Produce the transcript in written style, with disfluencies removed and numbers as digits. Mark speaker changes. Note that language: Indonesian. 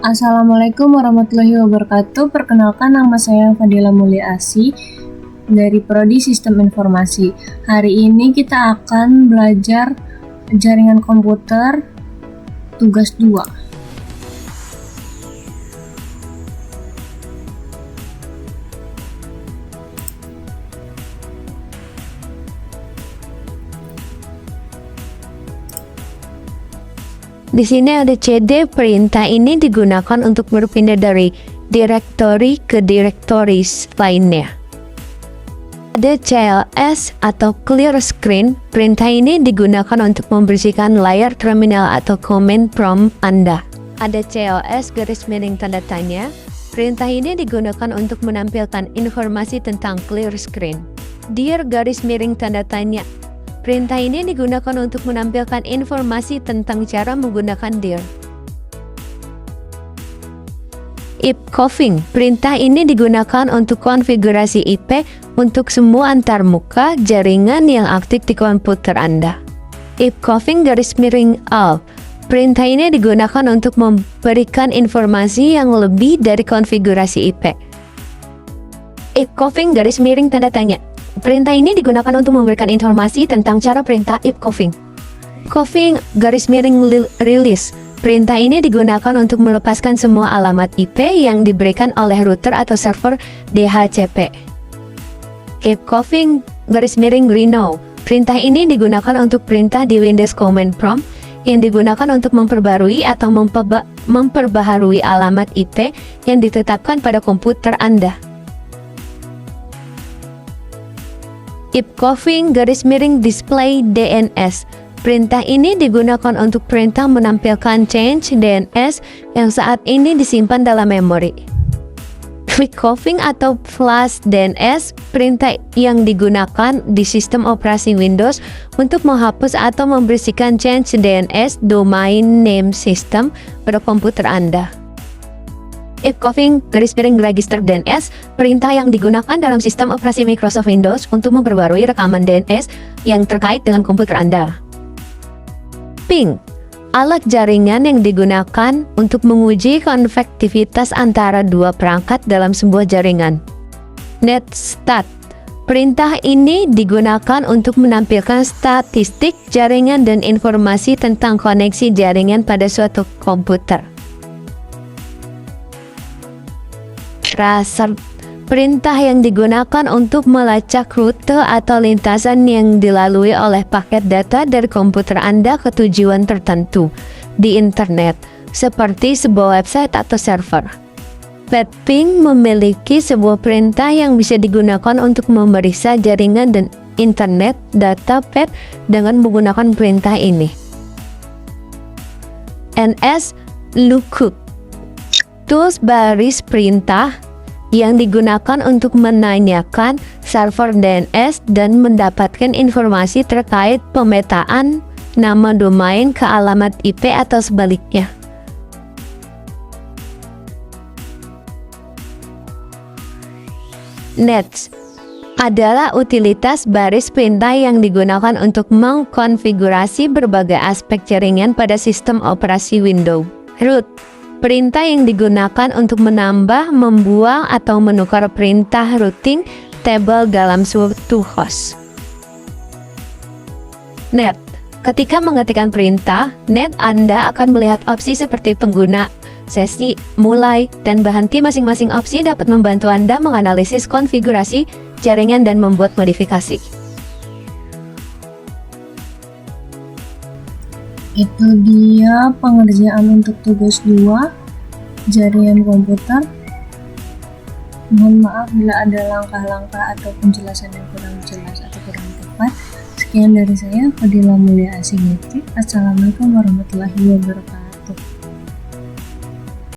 Speaker 1: Assalamualaikum warahmatullahi wabarakatuh. Perkenalkan, nama saya Fadila Mulyasi dari Prodi Sistem Informasi. Hari ini kita akan belajar jaringan komputer tugas 2.
Speaker 2: Di sini ada CD. Perintah ini digunakan untuk berpindah dari direktori ke direktoris lainnya. Ada CLS atau clear screen. Perintah ini digunakan untuk membersihkan layar terminal atau command prompt Anda. Ada CLS garis miring tanda tanya. Perintah ini digunakan untuk menampilkan informasi tentang clear screen. Dir garis miring tanda tanya. Perintah ini digunakan untuk menampilkan informasi tentang cara menggunakan dir. IP coughing. Perintah ini digunakan untuk konfigurasi IP untuk semua antarmuka jaringan yang aktif di komputer Anda. IP coughing garis miring all. Perintah ini digunakan untuk memberikan informasi yang lebih dari konfigurasi IP. IP coughing garis miring tanda tanya. Perintah ini digunakan untuk memberikan informasi tentang cara perintah IP coughing. Coughing garis miring release. Perintah ini digunakan untuk melepaskan semua alamat IP yang diberikan oleh router atau server DHCP. IP coughing garis miring renew. Perintah ini digunakan untuk perintah di Windows Command Prompt yang digunakan untuk memperbarui atau memperbaharui alamat IP yang ditetapkan pada komputer Anda. IP coughing garis miring display DNS. Perintah ini digunakan untuk perintah menampilkan change DNS yang saat ini disimpan dalam memori. Quick coughing atau flash DNS. Perintah yang digunakan di sistem operasi Windows untuk menghapus atau membersihkan change DNS domain name system pada komputer Anda. IP coughing garis miring register DNS. Perintah yang digunakan dalam sistem operasi Microsoft Windows untuk memperbarui rekaman DNS yang terkait dengan komputer Anda. Ping, alat jaringan yang digunakan untuk menguji konektivitas antara dua perangkat dalam sebuah jaringan. Netstat. Perintah ini digunakan untuk menampilkan statistik jaringan dan informasi tentang koneksi jaringan pada suatu komputer. Tracer. Perintah yang digunakan untuk melacak rute atau lintasan yang dilalui oleh paket data dari komputer Anda ke tujuan tertentu di internet, seperti sebuah website atau server. Ping memiliki sebuah perintah yang bisa digunakan untuk memeriksa jaringan dan internet data pet dengan menggunakan perintah ini. NS lookup. Tools baris perintah yang digunakan untuk menanyakan server DNS dan mendapatkan informasi terkait pemetaan nama domain ke alamat IP atau sebaliknya. Nets adalah utilitas baris perintah yang digunakan untuk mengkonfigurasi berbagai aspek jaringan pada sistem operasi Windows. Root. Perintah yang digunakan untuk menambah, membuang, atau menukar perintah routing table dalam suatu host. Net. Ketika mengetikkan perintah, net Anda akan melihat opsi seperti pengguna, sesi, mulai, dan berhenti. Masing-masing opsi dapat membantu Anda menganalisis konfigurasi jaringan dan membuat modifikasi.
Speaker 1: Itu dia pengerjaan untuk tugas 2 jaringan komputer. Mohon maaf bila ada langkah-langkah atau penjelasan yang kurang jelas atau kurang tepat. Sekian dari saya, Fadila Mulyasi. Assalamualaikum warahmatullahi wabarakatuh.